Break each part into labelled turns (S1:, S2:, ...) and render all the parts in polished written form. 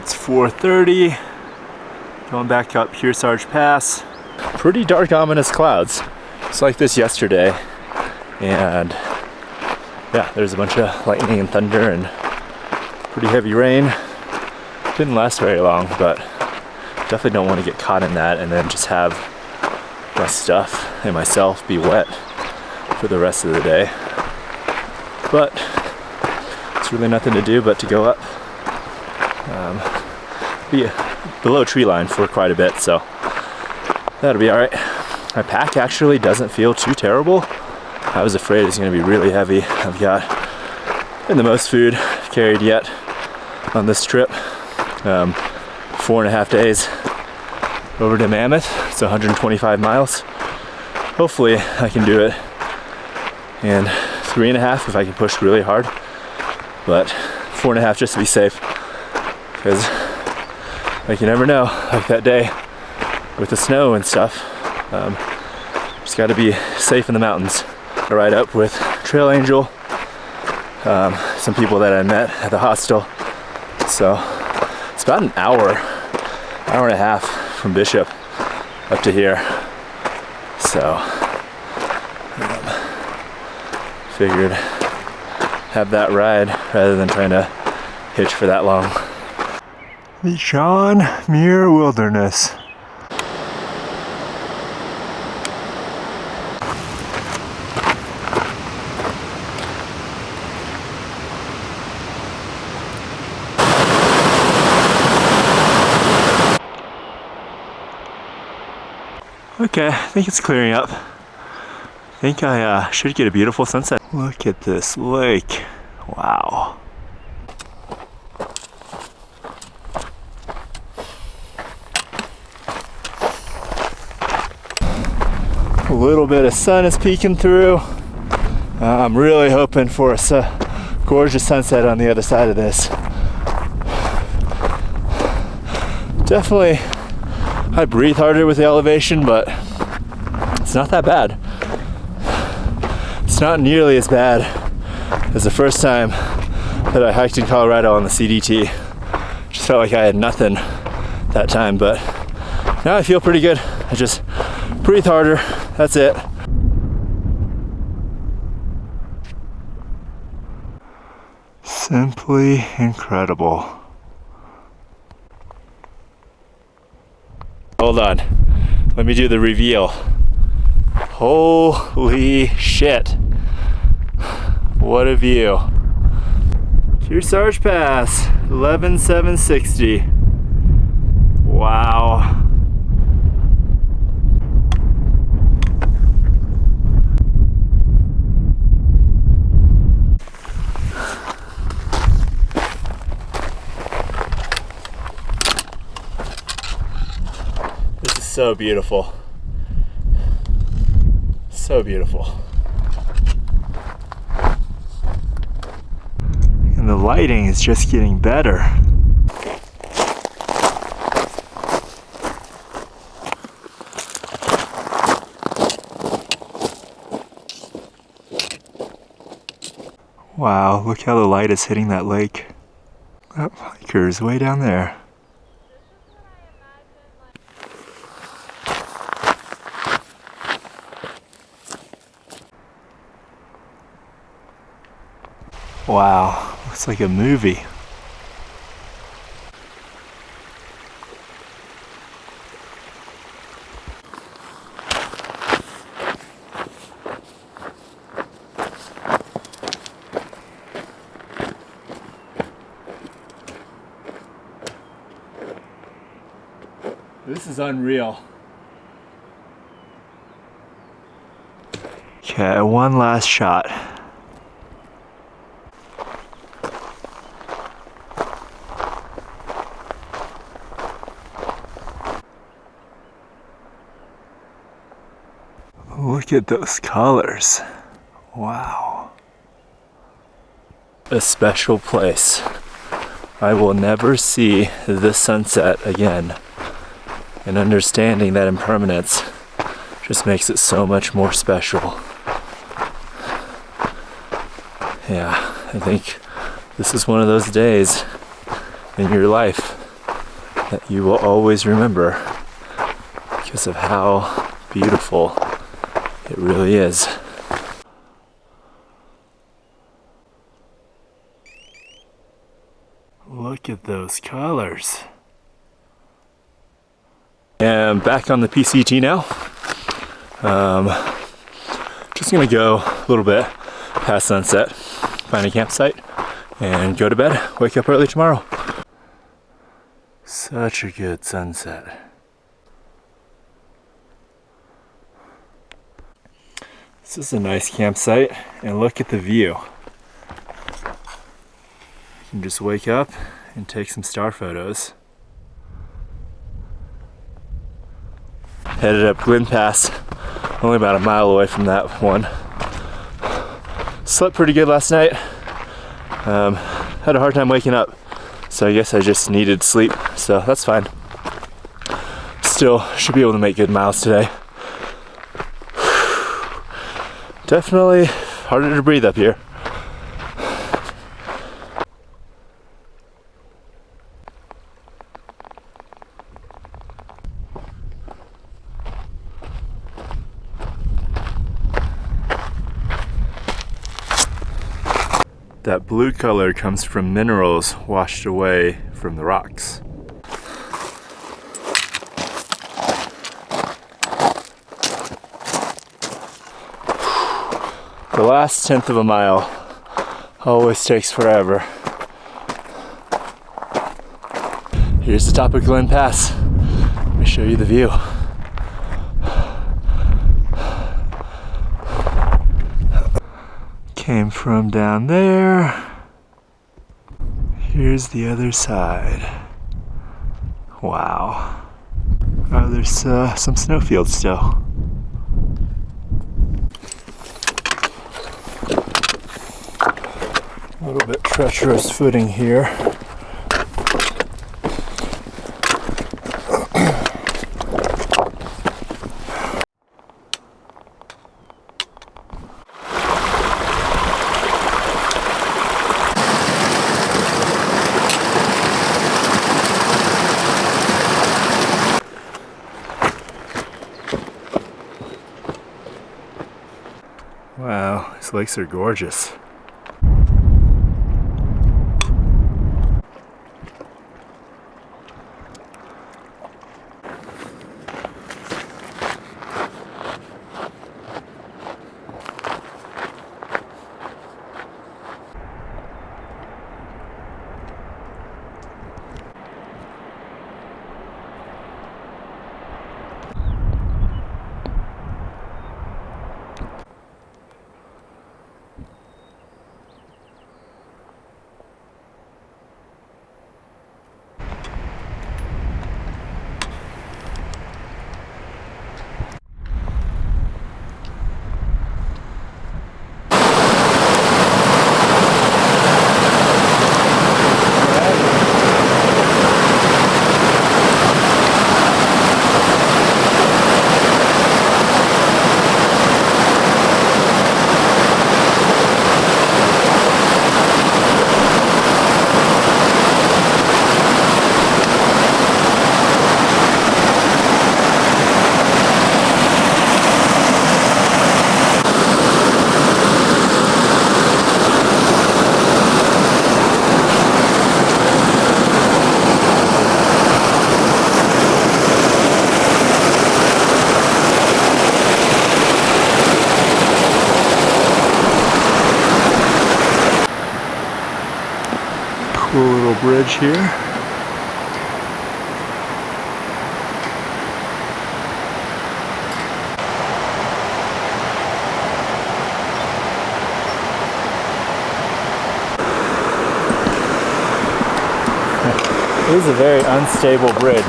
S1: It's 4:30. Going back up Kearsarge Pass. Pretty dark, ominous clouds. It's like this yesterday. And yeah, there's a bunch of lightning and thunder and pretty heavy rain. Didn't last very long, but definitely don't want to get caught in that and then just have my stuff and myself be wet for the rest of the day. But it's really nothing to do but to go up. Be below tree line for quite a bit, so that'll be all right. My pack actually doesn't feel too terrible. I was afraid it's going to be really heavy. I've got the most food I've carried yet on this trip. 4.5 days over to Mammoth. It's 125 miles. Hopefully I can do it in 3.5 if I can push really hard, but 4.5 just to be safe, because like you never know, like that day with the snow and stuff. Just got to be safe in the mountains. I ride up with Trail Angel, some people that I met at the hostel. So it's about an hour and a half from Bishop up to here. So figured have that ride rather than trying to hitch for that long. The John Muir Wilderness. Okay, I think it's clearing up. I think I should get a beautiful sunset. Look at this lake. Wow. A little bit of sun is peeking through. I'm really hoping for a gorgeous sunset on the other side of this. Definitely, I breathe harder with the elevation, but it's not that bad. It's not nearly as bad as the first time that I hiked in Colorado on the CDT. Just felt like I had nothing that time, but now I feel pretty good. I just breathe harder, that's it. Simply incredible. Hold on, let me do the reveal. Holy shit. What a view. Kearsarge Pass, 11,760. Wow. This is so beautiful. So beautiful. And the lighting is just getting better. Wow, look how the light is hitting that lake. That hiker is way down there. Wow, looks like a movie. This is unreal. Okay, one last shot. Look at those colors. Wow. A special place. I will never see the sunset again. And understanding that impermanence just makes it so much more special. Yeah, I think this is one of those days in your life that you will always remember because of how beautiful it really is. Look at those colors. And back on the PCT now. Just gonna go a little bit past sunset, find a campsite, and go to bed. Wake up early tomorrow. Such a good sunset. This is a nice campsite, and look at the view. You can just wake up and take some star photos. Headed up Glen Pass, only about a mile away from that one. Slept pretty good last night. Had a hard time waking up, so I guess I just needed sleep, so that's fine. Still should be able to make good miles today. Definitely harder to breathe up here. That blue color comes from minerals washed away from the rocks. The last 1/10 of a mile always takes forever. Here's the top of Glen Pass. Let me show you the view. Came from down there. Here's the other side. Wow. Oh, there's some snowfields still. A little bit treacherous footing here. Wow, these lakes are gorgeous. Cool little bridge here. It is a very unstable bridge.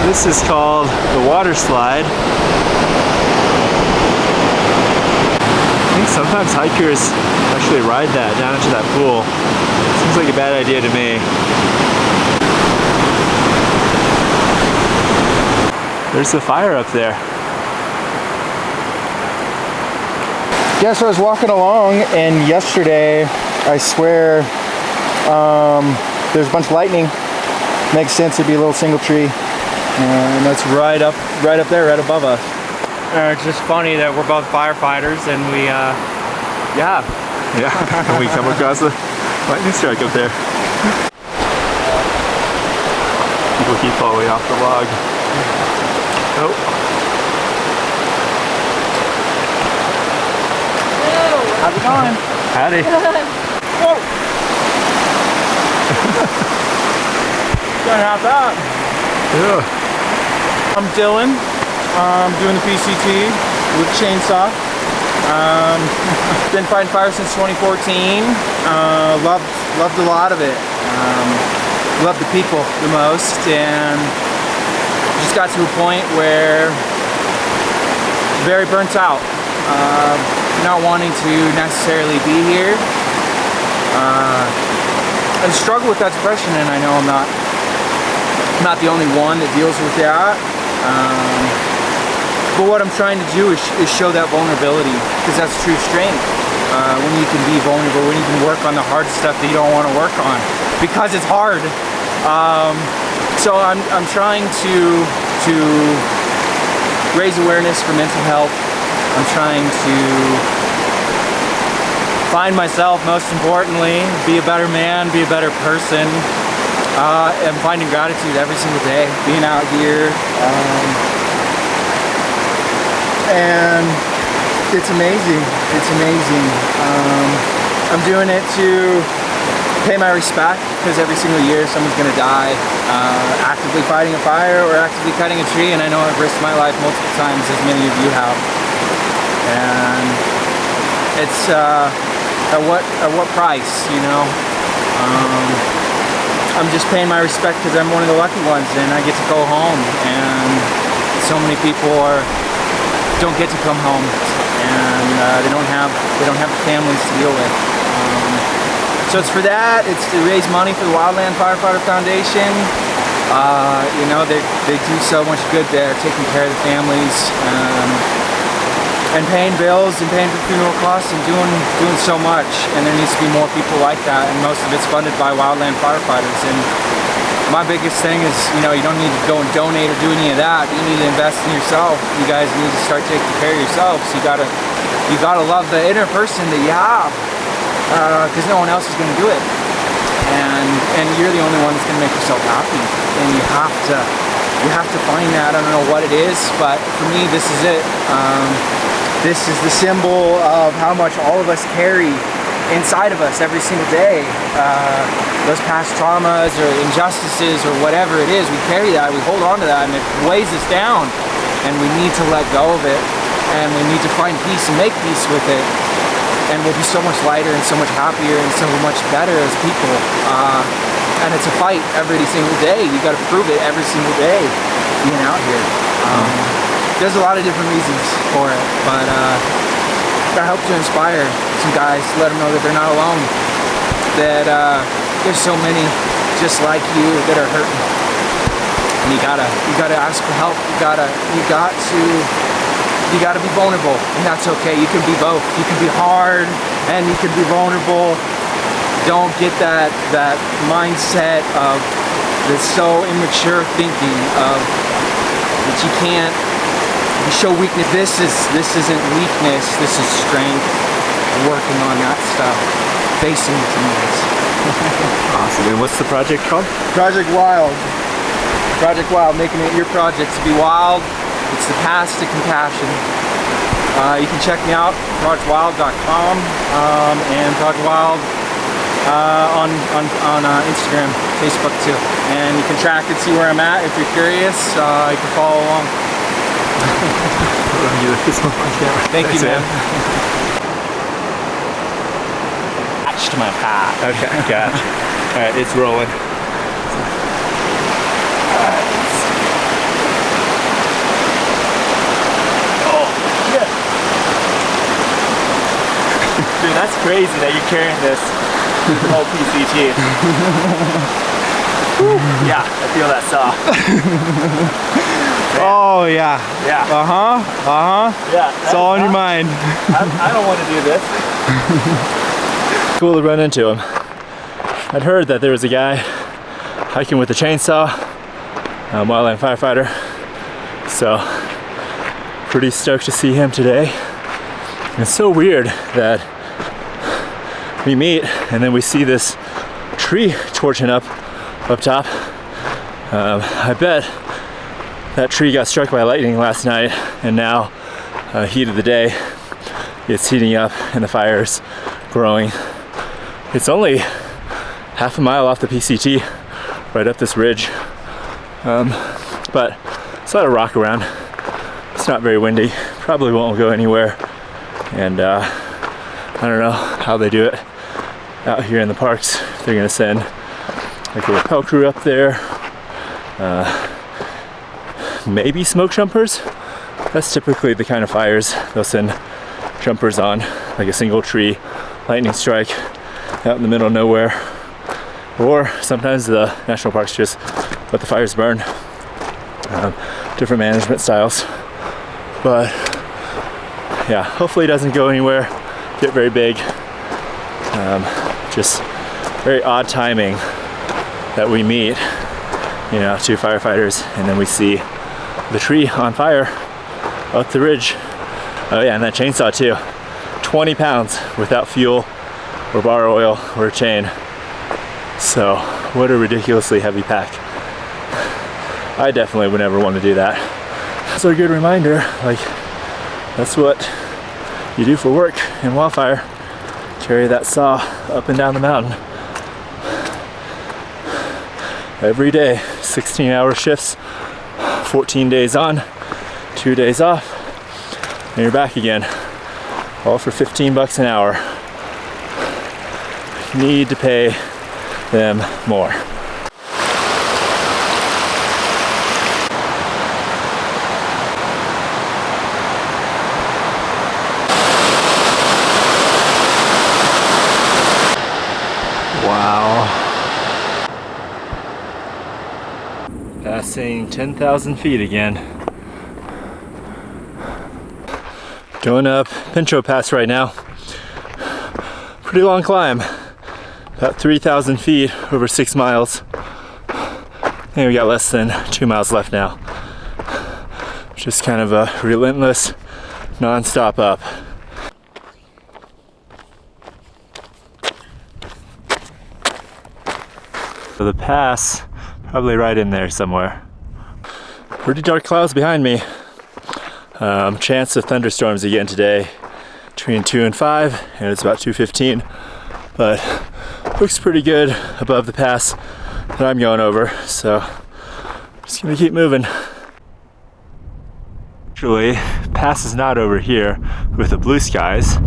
S1: This is called the water slide. I think sometimes hikers actually ride that down into that pool. Seems like a bad idea to me. There's the fire up there.
S2: Yeah, so I was walking along, and yesterday I swear, there's a bunch of lightning. Makes sense, it'd be a little single tree. And that's right up there, right above us.
S3: It's just funny that we're both firefighters and we, yeah.
S1: Yeah, we come across the lightning strike up there. People keep falling off the log. Oh.
S2: How's it going?
S1: Howdy.
S2: Whoa! Gonna have that.
S1: Yeah.
S2: I'm Dylan. I'm doing the PCT with chainsaw. Been fighting fire since 2014. Loved a lot of it. Loved the people the most, and just got to a point where very burnt out. Not wanting to necessarily be here. I struggle with that depression, and I know I'm not the only one that deals with that. But what I'm trying to do is show that vulnerability, because that's true strength. When you can be vulnerable, when you can work on the hard stuff that you don't want to work on, because it's hard. So I'm trying to raise awareness for mental health. I'm trying to find myself, most importantly, be a better man, be a better person. I'm finding gratitude every single day, being out here. And it's amazing. It's amazing. I'm doing it to pay my respect, because every single year someone's gonna die actively fighting a fire or actively cutting a tree, and I know I've risked my life multiple times, as many of you have. And it's at what price, you know? I'm just paying my respect because I'm one of the lucky ones, and I get to go home, and so many people don't get to come home, and they don't have families to deal with. So it's for that. It's to raise money for the Wildland Firefighter Foundation. You know, they do so much good there, taking care of the families, and paying bills and paying for funeral costs and doing so much. And there needs to be more people like that, and most of it's funded by Wildland Firefighters. And my biggest thing is, you know, you don't need to go and donate or do any of that. You need to invest in yourself. You guys need to start taking care of yourselves. You gotta love the inner person that you have, because no one else is gonna do it. And you're the only one that's gonna make yourself happy. And you have to find that. I don't know what it is, but for me, this is it. This is the symbol of how much all of us carry inside of us every single day. Those past traumas or injustices or whatever it is, we carry that, we hold on to that, and it weighs us down. And we need to let go of it. And we need to find peace and make peace with it. And we'll be so much lighter and so much happier and so much better as people. And it's a fight every single day. You gotta prove it every single day being out here. There's a lot of different reasons for it, but I hope to inspire some guys, to let them know that they're not alone. That there's so many just like you that are hurting. And you gotta ask for help. You gotta be vulnerable, and that's okay. You can be both. You can be hard and you can be vulnerable. Don't get that mindset of this so immature thinking of that you can't. You show weakness. This isn't weakness. This is strength. Working on that stuff, facing the demons.
S1: Awesome. And what's the project called?
S2: Project Wild. Project Wild, making it your project to be wild. It's the path to compassion. You can check me out, projectwild.com, and Project Wild on Instagram, Facebook too. And you can track and see where I'm at if you're curious. You can follow along. Thank you, man.
S3: Attached to my path.
S1: Okay, gotcha. All right, it's rolling.
S3: Dude, that's crazy that you're carrying this whole PCT. Yeah, I feel that saw.
S2: Oh yeah.
S3: Yeah.
S2: Yeah.
S3: It's
S2: all in your mind.
S3: I don't want to do this.
S1: cool to run into him. I'd heard that there was a guy hiking with a chainsaw, wildland firefighter, so pretty stoked to see him today. And it's so weird that we meet and then we see this tree torching up top. I bet that tree got struck by lightning last night, and now heat of the day, it's heating up and the fire's growing. It's only half a mile off the PCT, right up this ridge, but it's a lot of rock around. It's not very windy, probably won't go anywhere, and I don't know how they do it out here in the parks. They're gonna send like a rappel crew up there, maybe smoke jumpers. That's typically the kind of fires they'll send jumpers on, like a single tree lightning strike out in the middle of nowhere. Or sometimes the national parks just let the fires burn. Different management styles. But yeah, hopefully it doesn't go anywhere, get very big. Just very odd timing that we meet, you know, two firefighters, and then we see the tree on fire up the ridge. Oh yeah, and that chainsaw too. 20 pounds without fuel or bar oil or a chain. So what a ridiculously heavy pack. I definitely would never want to do that. So a good reminder, like, that's what you do for work in wildfire. Carry that saw up and down the mountain. Every day, 16-hour shifts, 14 days on, 2 days off, and you're back again. All for 15 bucks an hour. You need to pay them more. Wow. Passing 10,000 feet again. Going up Pinchot Pass right now. Pretty long climb. About 3,000 feet over 6 miles. And we got less than 2 miles left now. Just kind of a relentless, non-stop up. So the pass, probably right in there somewhere. Pretty dark clouds behind me. Chance of thunderstorms again today, between 2 and 5, and it's about 2:15. But looks pretty good above the pass that I'm going over, so just gonna keep moving. Actually, pass is not over here with the blue skies.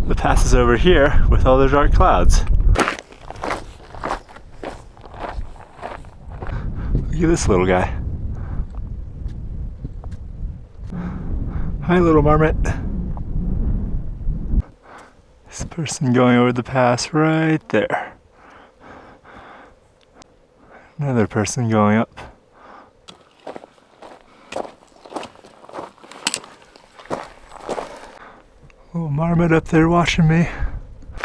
S1: The pass is over here with all the dark clouds. Look at this little guy. Hi, little marmot. This person going over the pass right there. Another person going up. Little marmot up there watching me.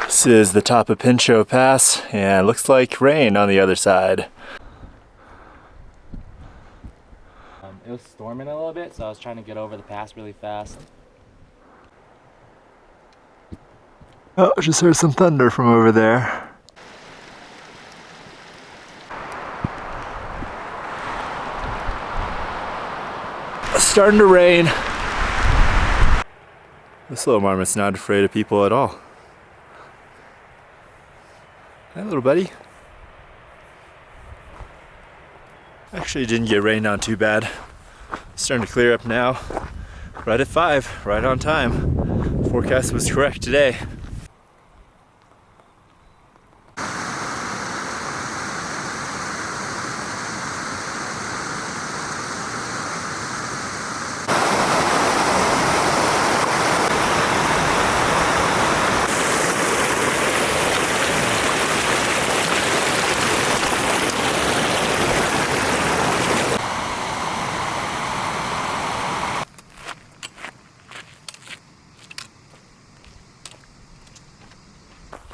S1: This is the top of Pinchot Pass, and it looks like rain on the other side.
S4: It was storming a little bit, so I was trying to get over the pass really fast.
S1: Oh, I just heard some thunder from over there. It's starting to rain. This little marmot's not afraid of people at all. Hi, little buddy. Actually didn't get rained on too bad. Starting to clear up now. Right at 5, right on time. Forecast was correct today.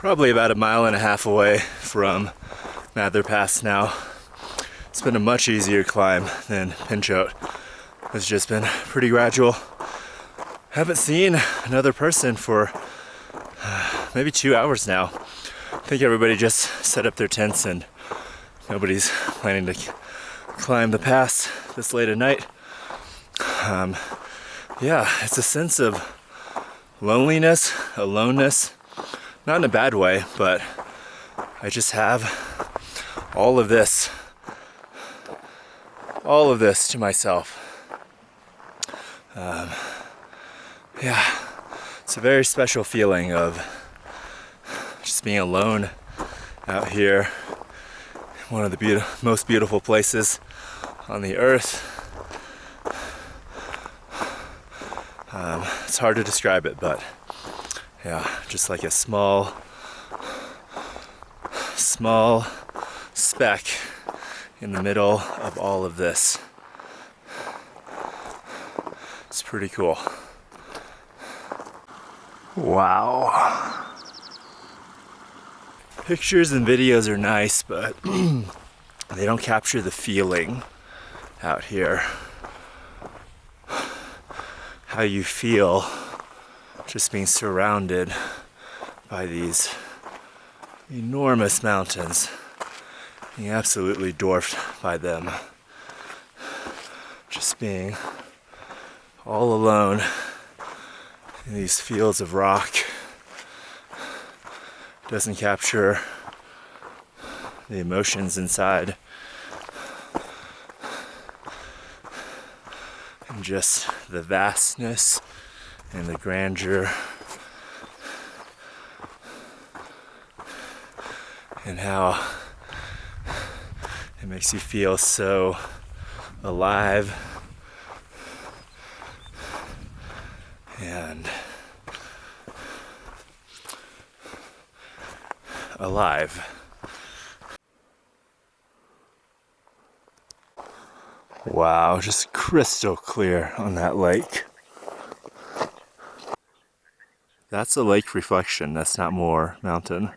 S1: probably about 1.5 miles away from Mather Pass now. It's been a much easier climb than Pinchot. It's just been pretty gradual. Haven't seen another person for maybe 2 hours now. I think everybody just set up their tents and nobody's planning to climb the pass this late at night. Yeah, it's a sense of loneliness, aloneness, not in a bad way, but I just have all of this to myself. Yeah, it's a very special feeling of just being alone out here, one of the most beautiful places on the earth. It's hard to describe it, but yeah, just like a small speck in the middle of all of this. It's pretty cool. Wow. Pictures and videos are nice, but they don't capture the feeling out here. How you feel just being surrounded by these enormous mountains, being absolutely dwarfed by them. Just being all alone in these fields of rock doesn't capture the emotions inside. And just the vastness and the grandeur and how it makes you feel so alive and alive. Wow, just crystal clear on that lake. That's a lake reflection, that's not more mountain.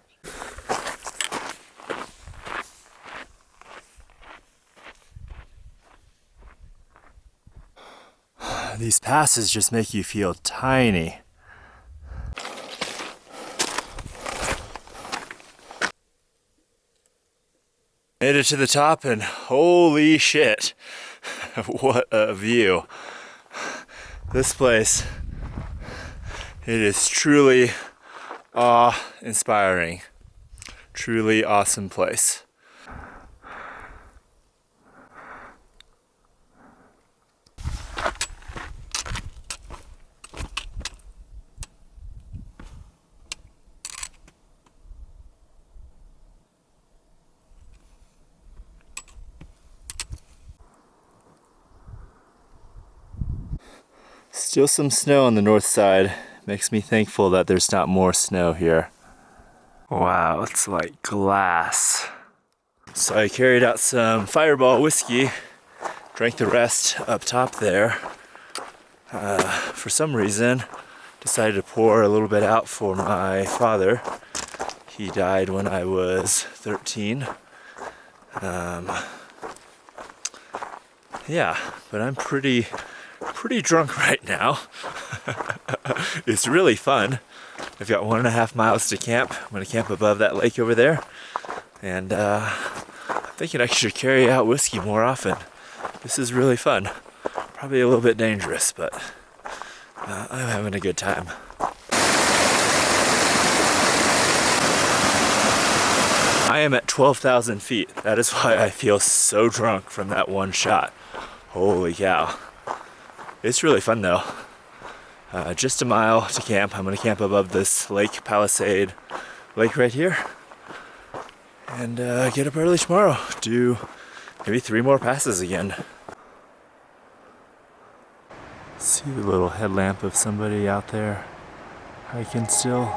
S1: These passes just make you feel tiny. Made it to the top and holy shit, what a view. This place, it is truly awe-inspiring. Truly awesome place. Still some snow on the north side. Makes me thankful that there's not more snow here. Wow, it's like glass. So I carried out some Fireball whiskey, drank the rest up top there. For some reason, decided to pour a little bit out for my father. He died when I was 13. Yeah, but I'm pretty drunk right now. It's really fun. I've got 1.5 miles to camp. I'm gonna camp above that lake over there. And I'm thinking I should carry out whiskey more often. This is really fun. Probably a little bit dangerous, but I'm having a good time. I am at 12,000 feet. That is why I feel so drunk from that one shot. Holy cow. It's really fun though. Just a mile to camp. I'm gonna camp above this Lake Palisade lake right here. And get up early tomorrow. Do maybe 3 more passes again. See the little headlamp of somebody out there hiking still.